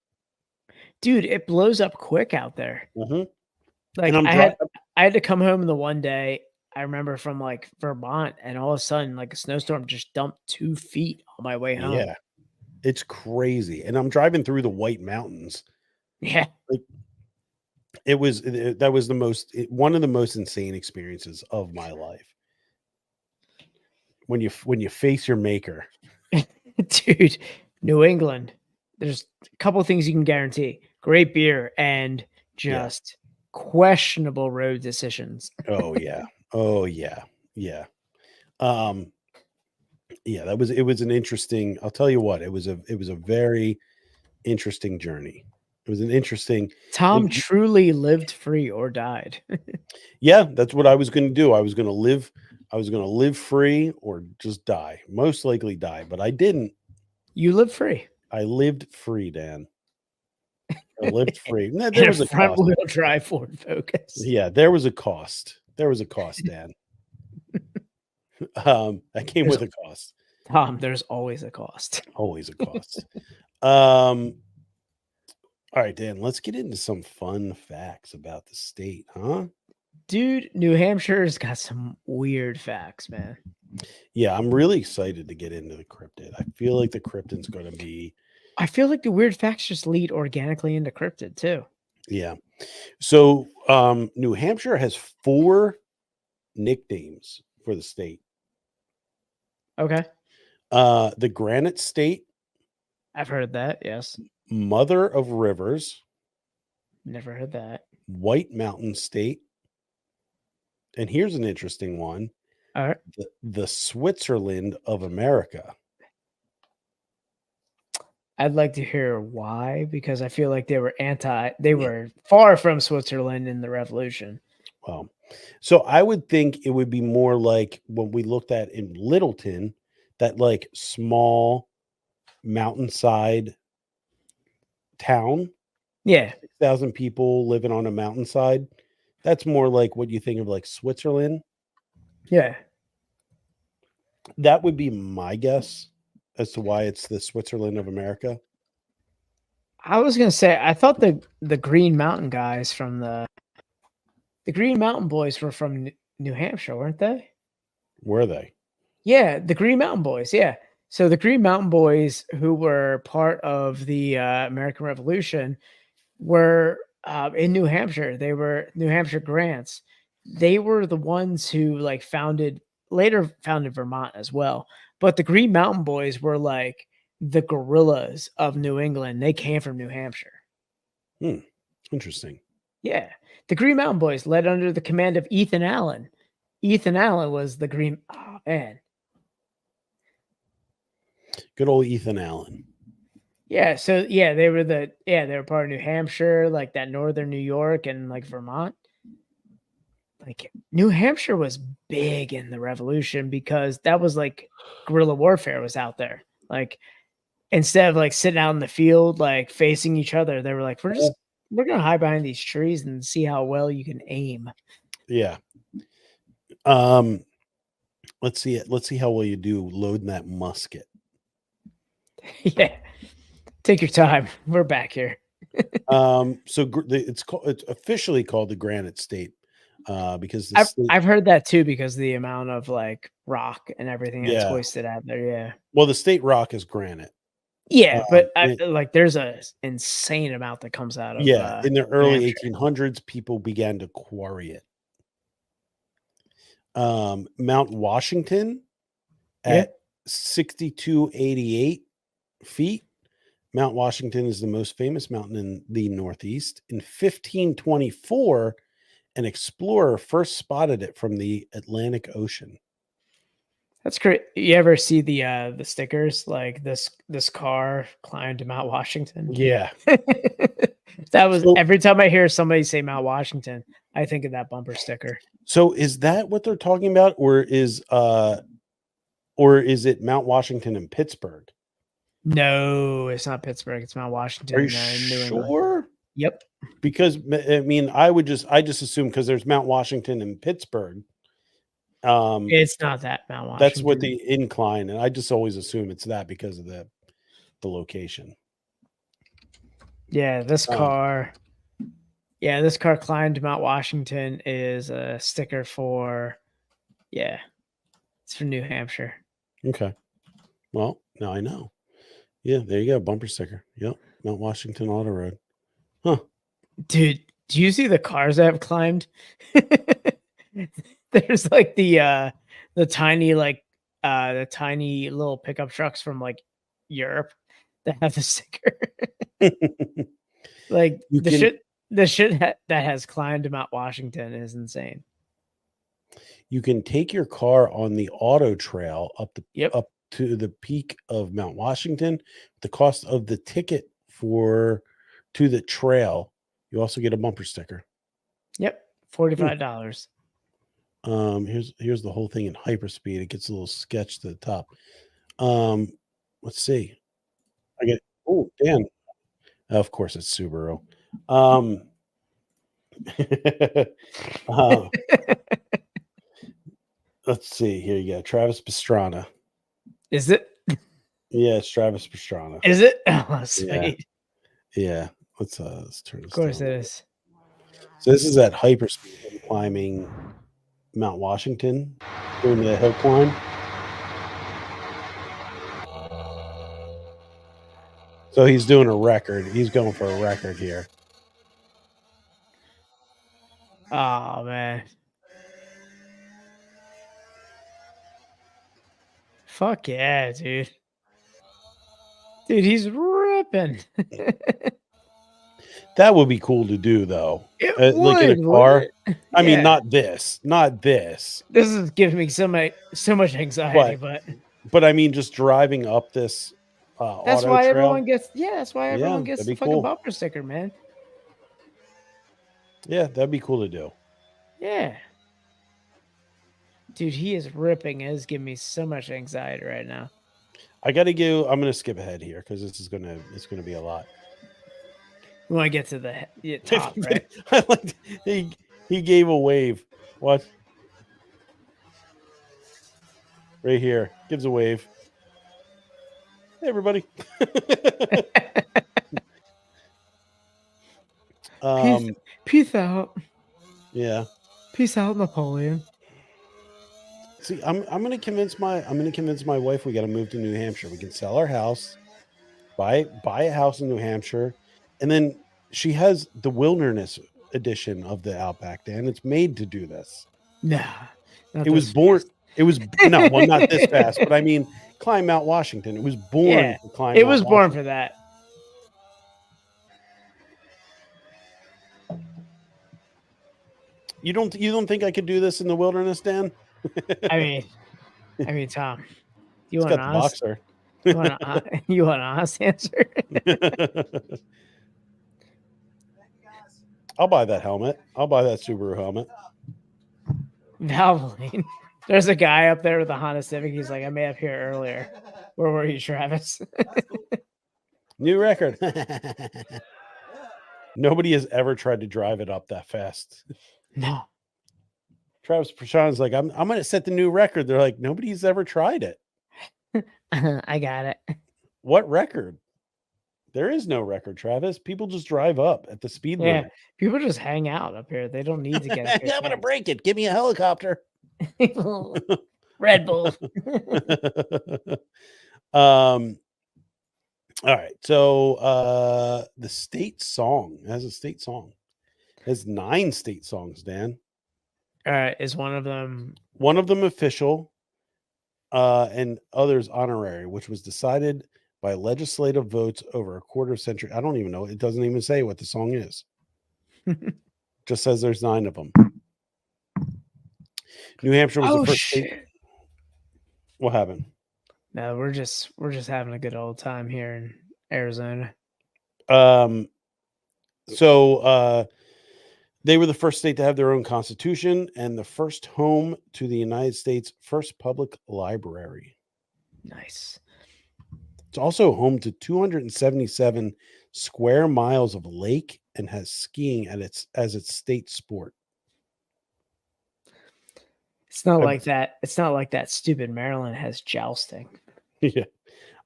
dude, it blows up quick out there. Mhm. And Like I'm I had to come home the one day. I remember from like Vermont, and all of a sudden, like a snowstorm just dumped 2 feet on my way home. yeah, it's crazy. And I'm driving through the White Mountains. Yeah. Like that was one of the most insane experiences of my life. When you face your maker. Dude, New England. There's a couple things you can guarantee. Great beer and just questionable road decisions. Oh yeah. Oh yeah. Yeah. Um yeah, it was an interesting, I'll tell you what, it was a very interesting journey. It was an interesting Tom truly lived free or died. yeah, that's what I was going to do. I was going to live free or just die. Most likely die, but I didn't. You live free. I lived free, Dan. I lived free. There In was a a front cost. wheel drive Ford Focus. Yeah, there was a cost. There was a cost, Dan. That came with a cost. Tom, there's always a cost. Always a cost. All right, Dan, let's get into some fun facts about the state, huh? Dude, New Hampshire's got some weird facts, man. Yeah, I'm really excited to get into the cryptid. I feel like the cryptid's going to be. I feel like the weird facts just lead organically into cryptid too. Yeah. So New Hampshire has 4 nicknames for the state. Okay. The Granite State, I've heard that, yes. Mother of Rivers, Never heard that. White Mountain State, and here's an interesting one. All right. The Switzerland of America. I'd like to hear why, because I feel like they were far from Switzerland in the revolution. Well, so I would think it would be more like when we looked at in Littleton, that like small mountainside town. Yeah. 6,000 people living on a mountainside. That's more like what you think of like Switzerland. Yeah. That would be my guess as to why it's the Switzerland of America. I was gonna say I thought the Green Mountain guys from the Green Mountain Boys were from New Hampshire, weren't they? Were they? Yeah, the Green Mountain Boys. Yeah. So the Green Mountain Boys, who were part of the American Revolution, were in New Hampshire. They were New Hampshire Grants. They were the ones who like later founded Vermont as well. But the Green Mountain Boys were like the guerrillas of New England. They came from New Hampshire. Interesting. Yeah. The Green Mountain Boys led under the command of Ethan Allen. Ethan Allen was the Green. Oh, man. Good old Ethan Allen. Yeah. So, yeah, they were part of New Hampshire, like that northern New York and like Vermont. Like New Hampshire was big in the revolution because that was like guerrilla warfare was out there. Like instead of like sitting out in the field, like facing each other, they were like, we're going to hide behind these trees and see how well you can aim. Yeah. Let's see it. Let's see how well you do loading that musket. Yeah. Take your time. We're back here. So it's officially called the Granite State. Because I've heard that too, because the amount of like rock and everything that's hoisted out there. Yeah. Well, the state rock is granite. Yeah, but like there's a insane amount that comes out of in the early Hampshire. 1800s, people began to quarry it. Mount Washington at 6,288 feet. Mount Washington is the most famous mountain in the Northeast. In 1524, an explorer first spotted it from the Atlantic Ocean. That's great. You ever see the stickers like this car climbed to Mount Washington? Yeah. That was every time I hear somebody say Mount Washington, I think of that bumper sticker. So is that what they're talking about, or is it Mount Washington in Pittsburgh? No, it's not Pittsburgh. It's Mount Washington. Are you sure? Yep. Because I mean, I just assume because there's Mount Washington in Pittsburgh. It's not that Mount Washington. That's what the incline, and I just always assume it's that because of the location. Yeah, this car climbed Mount Washington is a sticker for, it's for New Hampshire. Okay. Well, now I know. Yeah, there you go. Bumper sticker. Yep. Mount Washington Auto Road. Huh. Dude, do you see the cars that have climbed? There's like the tiny the tiny little pickup trucks from like Europe that have the sticker. Like the shit that has climbed Mount Washington is insane. You can take your car on the auto trail up to the peak of Mount Washington. The cost of the ticket to the trail, you also get a bumper sticker. Yep, $45. Here's the whole thing in hyperspeed. It gets a little sketch to the top. Let's see. Dan. Of course, it's Subaru. Let's see. Here you go. Travis Pastrana. Is it? Yeah, it's Travis Pastrana. Is it? Oh, sweet. Yeah. Let's turn this. Of course down. it is. So this is at hyperspeed climbing Mount Washington, doing the hill climb. So he's doing a record. He's going for a record here. Oh man. Fuck yeah, dude. Dude, he's ripping. That would be cool to do, though. It like in a car. I mean, Yeah. not this. This is giving me so much anxiety, but I mean, just driving up this. That's auto why trail. everyone gets. Yeah, that's why everyone gets the fucking cool. bumper sticker, man. Yeah, that'd be cool to do. Yeah. Dude, he is ripping. It's giving me so much anxiety right now. I'm gonna skip ahead here because it's gonna be a lot. We want to get to the top, right? I like he gave a wave. What? Right here. Gives a wave. Hey, everybody. Peace out. Yeah. Peace out, Napoleon. See, I'm gonna convince my wife we got to move to New Hampshire. We can sell our house, buy a house in New Hampshire, and then she has the wilderness edition of the Outback, Dan. It's made to do this. Nah. It was born. It was not this fast, but I mean, climb Mount Washington. It was born to climb. It was born for that. You don't think I could do this in the wilderness, Dan? I mean, Tom, you want an honest boxer? You want an honest answer? I'll buy that helmet. I'll buy that Subaru helmet. Valvoline. There's a guy up there with a Honda Civic. He's like, I made up here earlier. Where were you, Travis? New record. Nobody has ever tried to drive it up that fast. No. Travis Pastrana's like, I'm going to set the new record. They're like, nobody's ever tried it. I got it. What record? There is no record, Travis. People just drive up at the speed limit. People just hang out up here. They don't need to get up here. I'm going to break it. Give me a helicopter. Red Bull. All right. So the state song has a state song. It has 9 state songs, Dan. All right. Is one of them official and others honorary, which was decided by legislative votes over a quarter century. I don't even know. It doesn't even say what the song is. Just says there's 9 of them. New Hampshire was the first state. What happened? No, we're just having a good old time here in Arizona. So they were the first state to have their own constitution and the first home to the United States' first public library. Nice. It's also home to 277 square miles of lake and has skiing as its state sport. It's not like that. It's not like that stupid Maryland has jousting. Yeah.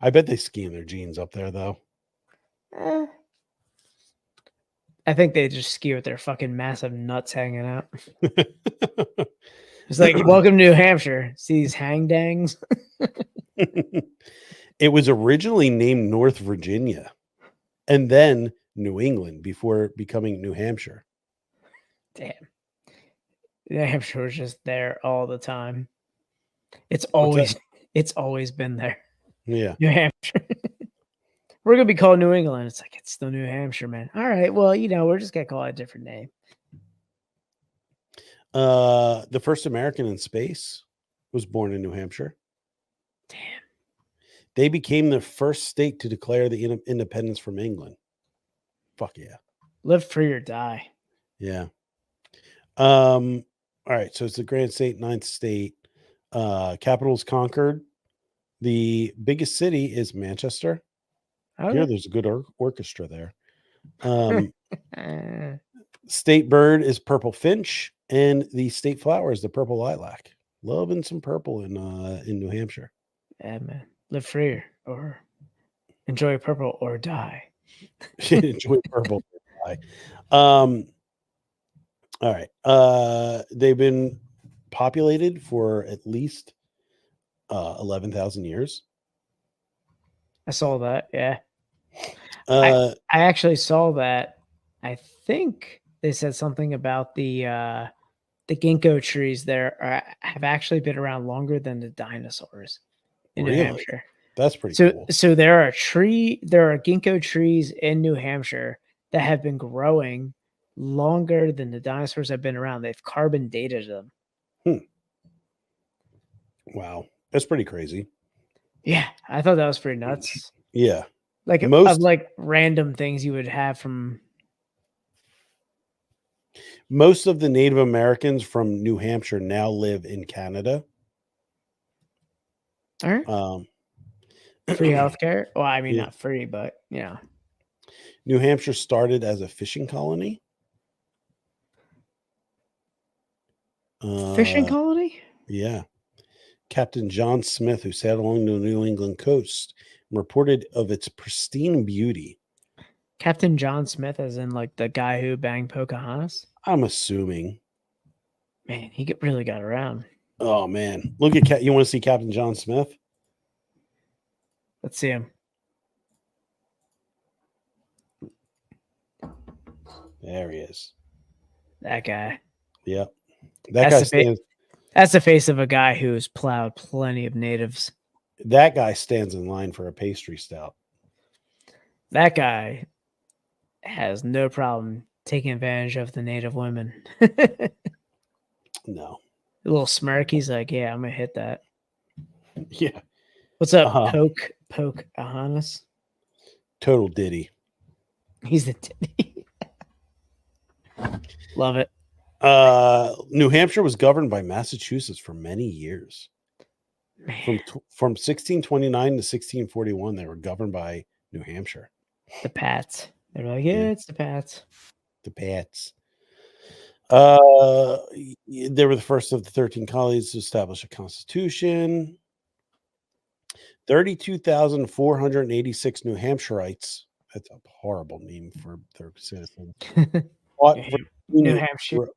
I bet they ski in their jeans up there, though. I think they just ski with their fucking massive nuts hanging out. It's like, welcome to New Hampshire. See these hang dangs? It was originally named North Virginia and then New England before becoming New Hampshire. Damn. New Hampshire was just there all the time. It's always been there. Yeah. New Hampshire. We're gonna be called New England. It's like, it's still New Hampshire, man. All right, well, we're just gonna call it a different name. The first American in space was born in New Hampshire. Damn. They became the first state to declare the independence from England. Fuck yeah. Live free or die. Yeah. All right. So it's the Grand State, ninth state. Capital's Concord. The biggest city is Manchester. Okay. Here, there's a good orchestra there. State bird is purple finch, and the state flower is the purple lilac. Loving some purple in New Hampshire. Yeah, man. Live free or enjoy purple or die. Enjoy purple or die. All right. They've been populated for at least 11,000 years. I saw that. Yeah. I I actually saw that. I think they said something about the ginkgo trees there have actually been around longer than the dinosaurs in New Hampshire. That's pretty cool. So there are ginkgo trees in New Hampshire that have been growing longer than the dinosaurs have been around. They've carbon dated them. Wow. That's pretty crazy. Yeah, I thought that was pretty nuts. Yeah. Like of like random things you would have from. Most of the Native Americans from New Hampshire now live in Canada. All right. Free healthcare. Well, I mean, not free, but yeah. New Hampshire started as a fishing colony. Fishing colony? Yeah. Captain John Smith, who sailed along the New England coast, reported of its pristine beauty. Captain John Smith, as in like the guy who banged Pocahontas? I'm assuming. Man, he really got around. Oh, man. Look at you want to see Captain John Smith? Let's see him. There he is. That guy. Yep. That's the face of a guy who's plowed plenty of natives. That guy stands in line for a pastry stout. That guy has no problem taking advantage of the native women. No. A little smirk. He's like, yeah, I'm going to hit that. Yeah. What's up, Pocahontas? Total ditty. He's the ditty. Love it. New Hampshire was governed by Massachusetts for many years. Man. From 1629 to 1641, they were governed by New Hampshire. The Pats. They're like, yeah, it's the Pats. The Pats. They were the first of the 13 colonies to establish a constitution. 32,486 New Hampshireites. That's a horrible name for their citizens. New Hampshire.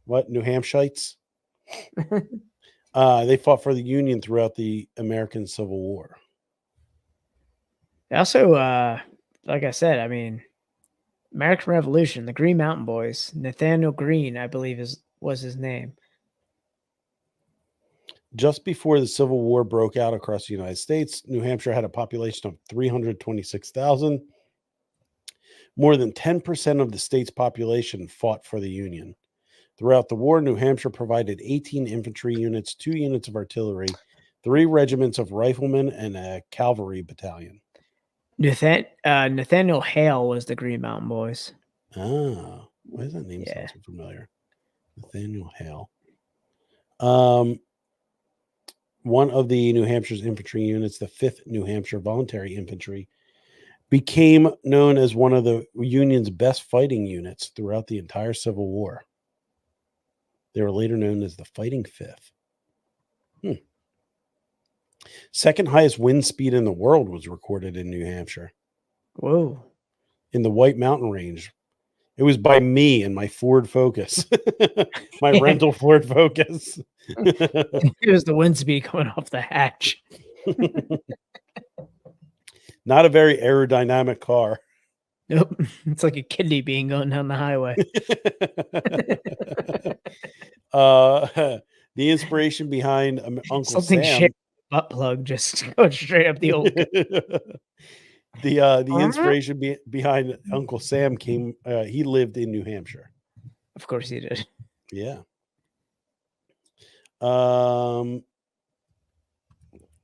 What? New Hampshireites? They fought for the Union throughout the American Civil War. Also, like I said, I mean, American Revolution, the Green Mountain Boys, Nathaniel Greene, I believe was his name. Just before the Civil War broke out across the United States, New Hampshire had a population of 326,000. More than 10% of the state's population fought for the Union. Throughout the war, New Hampshire provided 18 infantry units, 2 units of artillery, 3 regiments of riflemen, and a cavalry battalion. Nathaniel Hale was the Green Mountain Boys. Ah, why does that name sound so familiar? Nathaniel Hale. One of the New Hampshire's infantry units, the 5th New Hampshire Voluntary Infantry, became known as one of the Union's best fighting units throughout the entire Civil War. They were later known as the Fighting Fifth. Second highest wind speed in the world was recorded in New Hampshire, Whoa. in the White Mountain Range. It was by me and my Ford Focus, my rental Ford Focus. It was the wind speed coming off the hatch. Not a very aerodynamic car. Nope. It's like a kidney bean going down the highway. The inspiration behind Uncle Something Sam. shaped butt plug just going straight up the old. The inspiration behind Uncle Sam came. He lived in New Hampshire. Of course he did. Yeah. And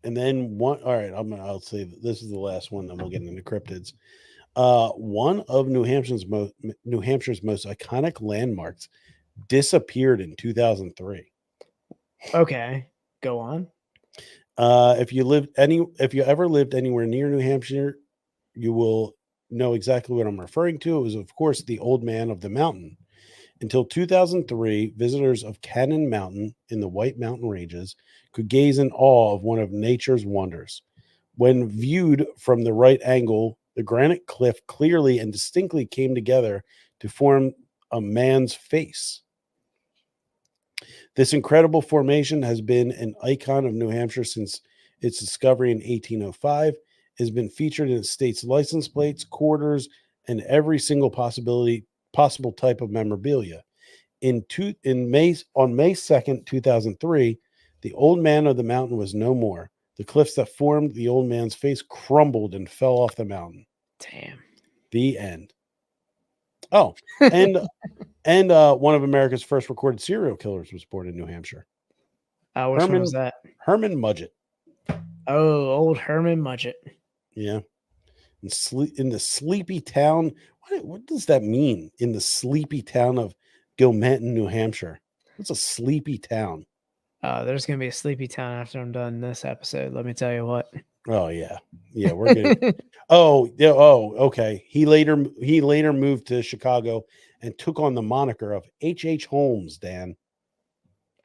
then one. All right, I'll say this is the last one. Then we'll get into cryptids. One of New Hampshire's most iconic landmarks disappeared in 2003. Okay, go on. If you ever lived anywhere near New Hampshire, you will know exactly what I'm referring to. It was, of course, the Old Man of the Mountain. Until 2003, visitors of Cannon Mountain in the White Mountain Ranges could gaze in awe of one of nature's wonders. When viewed from the right angle, the granite cliff clearly and distinctly came together to form a man's face. This incredible formation has been an icon of New Hampshire since its discovery in 1805. It has been featured in the state's license plates, quarters, and every single possible type of memorabilia. On May 2nd, 2003, the Old Man of the Mountain was no more. The cliffs that formed the old man's face crumbled and fell off the mountain. Damn. The end. Oh, and one of America's first recorded serial killers was born in New Hampshire. Which one was that? Herman Mudgett. Oh, old Herman Mudgett. Yeah. In the sleepy town. What does that mean? In the sleepy town of Gilmanton, New Hampshire. What's a sleepy town? There's gonna be a sleepy town after I'm done this episode. Let me tell you what. Oh yeah, we're gonna. Okay. He later moved to Chicago and took on the moniker of H.H. Holmes. Dan.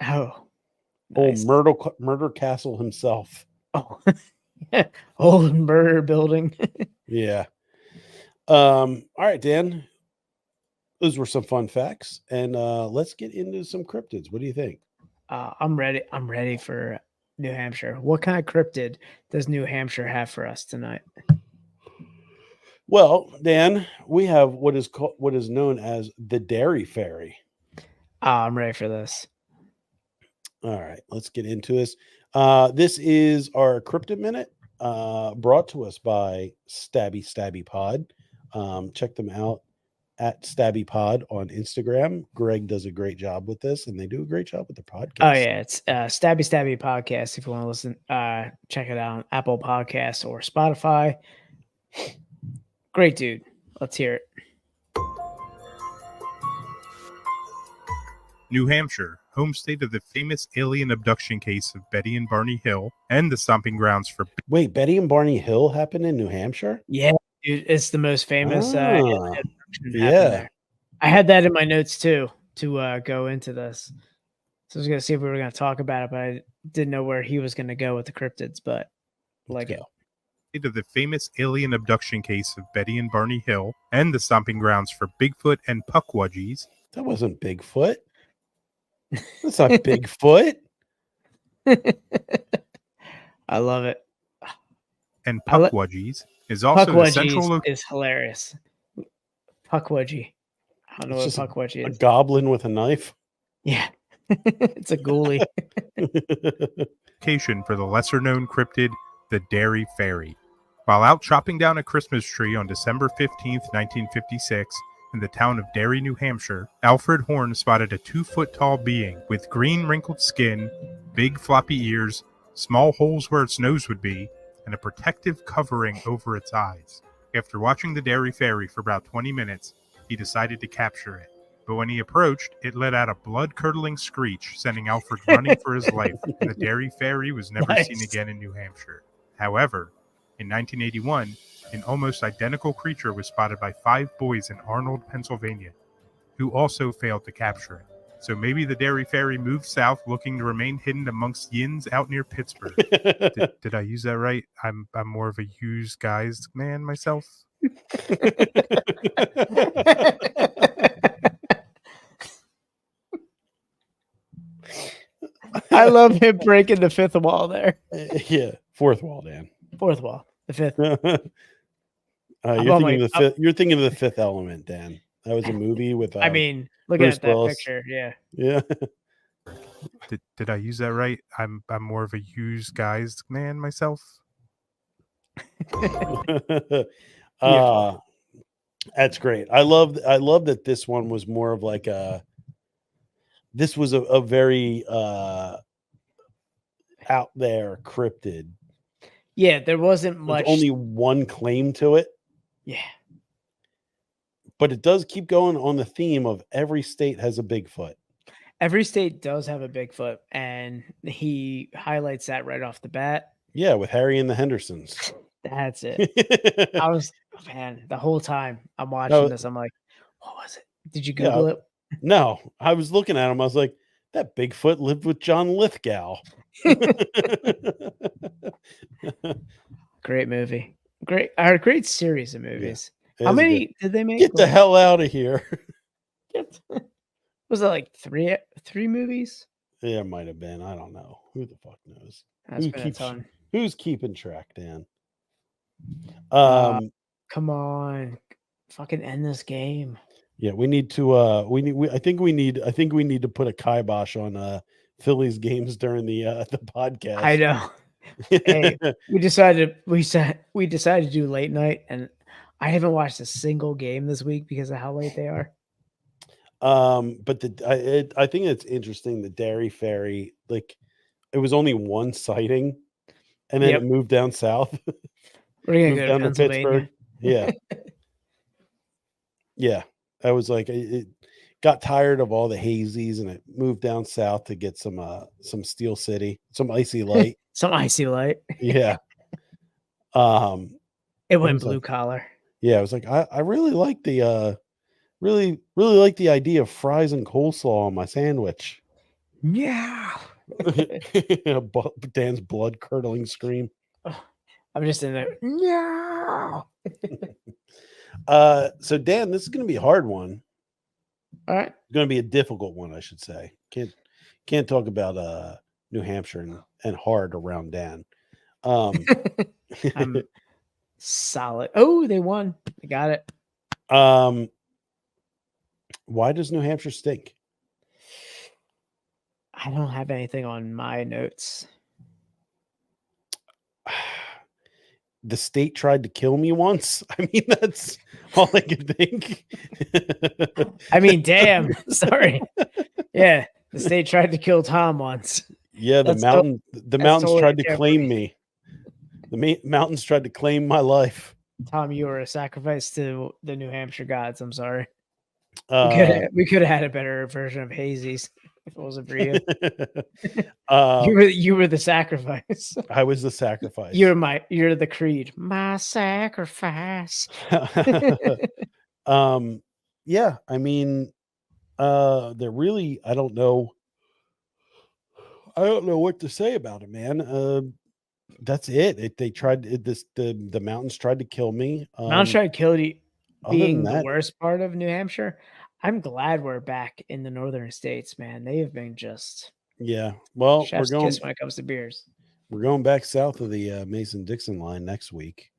Oh, nice. Murder Castle himself. Oh, old murder building. Yeah. All right, Dan. Those were some fun facts, and let's get into some cryptids. What do you think? I'm ready. I'm ready for New Hampshire. What kind of cryptid does New Hampshire have for us tonight? Well, Dan, we have what is known as the Dairy Fairy. I'm ready for this. All right, let's get into this. This is our Cryptid Minute, brought to us by Stabby Pod. Check them out at Stabby Pod on Instagram. Greg does a great job with this, and they do a great job with the podcast. Oh yeah, it's Stabby Podcast. If you want to listen, check it out on Apple Podcasts or Spotify. Great dude. Let's hear it. New Hampshire, home state of the famous alien abduction case of Betty and Barney Hill, and the stomping grounds for... Wait, Betty and Barney Hill happened in New Hampshire? Yeah, dude, it's the most famous. Yeah. There. I had that in my notes too to go into this. So I was gonna see if we were gonna talk about it, but I didn't know where he was gonna go with the cryptids. But like it. Of the famous alien abduction case of Betty and Barney Hill, and the stomping grounds for Bigfoot and Puckwudgies. That wasn't Bigfoot. That's not Bigfoot. I love it. And Puckwudgies is also the central is hilarious. Puckwudgie. I don't know what Puckwudgie is. A goblin with a knife. Yeah. It's a ghoulie. Location for the lesser known cryptid, the Dairy Fairy. While out chopping down a Christmas tree on December 15th, 1956, in the town of Derry, New Hampshire, Alfred Horn spotted a 2-foot-tall being with green wrinkled skin, big floppy ears, small holes where its nose would be, and a protective covering over its eyes. After watching the Dairy Fairy for about 20 minutes, he decided to capture it. But when he approached, it let out a blood-curdling screech, sending Alfred running for his life, and the Dairy Fairy was never seen again in New Hampshire. However, in 1981, an almost identical creature was spotted by 5 boys in Arnold, Pennsylvania, who also failed to capture it. So maybe the Dairy Fairy moved south looking to remain hidden amongst yins out near Pittsburgh. Did I use that right? I'm more of a used guys man myself. I love him breaking the fifth wall there. Yeah, fourth wall, Dan. Fourth wall, the fifth. You're thinking of the Fifth Element, Dan. That was a movie with. I mean, looking Bruce at that Willis. picture, yeah. Yeah. Did I use that right? I'm more of a used guys man myself. That's great. I love that this one was more of like this was a very out there cryptid. Yeah, there wasn't There's much. only one claim to it. Yeah. But it does keep going on the theme of every state has a Bigfoot. Every state does have a Bigfoot, and he highlights that right off the bat. Yeah, with Harry and the Hendersons. That's it. I was, man, the whole time I'm watching this, I'm like, what was it? Did you Google it? No, I was looking at him. I was like, that Bigfoot lived with John Lithgow. Great movie. Great series of movies. Yeah, how many did they make? Get the hell out of here. Was it like three movies? Yeah, it might have been. I don't know. Who the fuck knows? That's been a ton. Who's keeping track, Dan? Come on. Fucking end this game. Yeah, we need to I think we need to put a kibosh on Phillies games during the podcast. I know. Hey, we decided to do late night, and I haven't watched a single game this week because of how late they are. But I think it's interesting, the Dairy Fairy, like it was only one sighting and then it moved down south. We're gonna go down to Pittsburgh. Yeah. Yeah. I was like, it got tired of all the hazies and it moved down south to get some Steel City, some icy light. Some icy light. Yeah. It went blue collar. Yeah, I was like, I really like the really like the idea of fries and coleslaw on my sandwich. Yeah. Dan's blood curdling scream. I'm just in there. Yeah. So Dan, this is gonna be a hard one. All right. It's gonna be a difficult one, I should say. Can't talk about New Hampshire and hard around Dan. I'm solid. Oh, they won. I got it. Why does New Hampshire stink? I don't have anything on my notes. The state tried to kill me once. I mean, that's all I could think. I mean, damn. Sorry. Yeah, the state tried to kill Tom once. Yeah, the mountains totally tried to claim me. The mountains tried to claim my life. Tom, you were a sacrifice to the New Hampshire gods. I'm sorry. We could have had a better version of Hazy's if it wasn't for you. You were the sacrifice. I was the sacrifice. You're the creed. My sacrifice. Yeah, I mean, they're really, I don't know what to say about it, man. That's it. They tried the mountains tried to kill me. Mountains tried to kill you. Being the worst part of New Hampshire, I'm glad we're back in the northern states, man. They have been just Well, chef's kiss when it comes to beers. We're going back south of the Mason-Dixon line next week.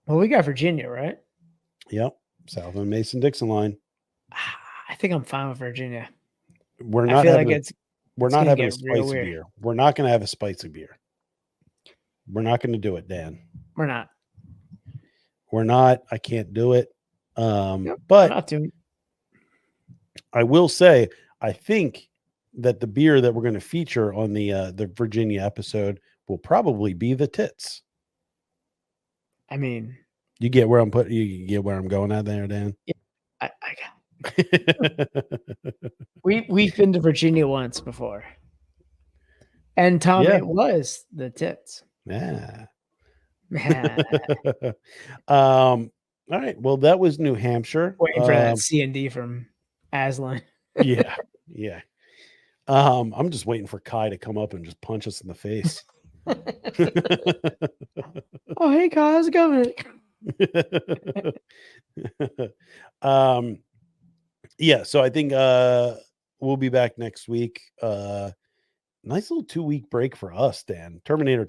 Well, we got Virginia, right? Yep, south of the Mason-Dixon line. I think I'm fine with Virginia. We're not having a spicy beer. We're not going to have a spicy beer. We're not going to do it, Dan. We're not. I can't do it. But not doing. I will say, I think that the beer that we're going to feature on the Virginia episode will probably be the tits. I mean, you get where I'm going at there, Dan. Yeah, I got. We've been to Virginia once before, and Tom, it was the tits. Yeah. All right. Well, that was New Hampshire. Waiting for that C&D from Aslan. Yeah. Yeah. I'm just waiting for Kai to come up and just punch us in the face. Oh, hey, Kai, how's it going? Yeah, so I think we'll be back next week. Nice little 2-week break for us, Dan. Terminator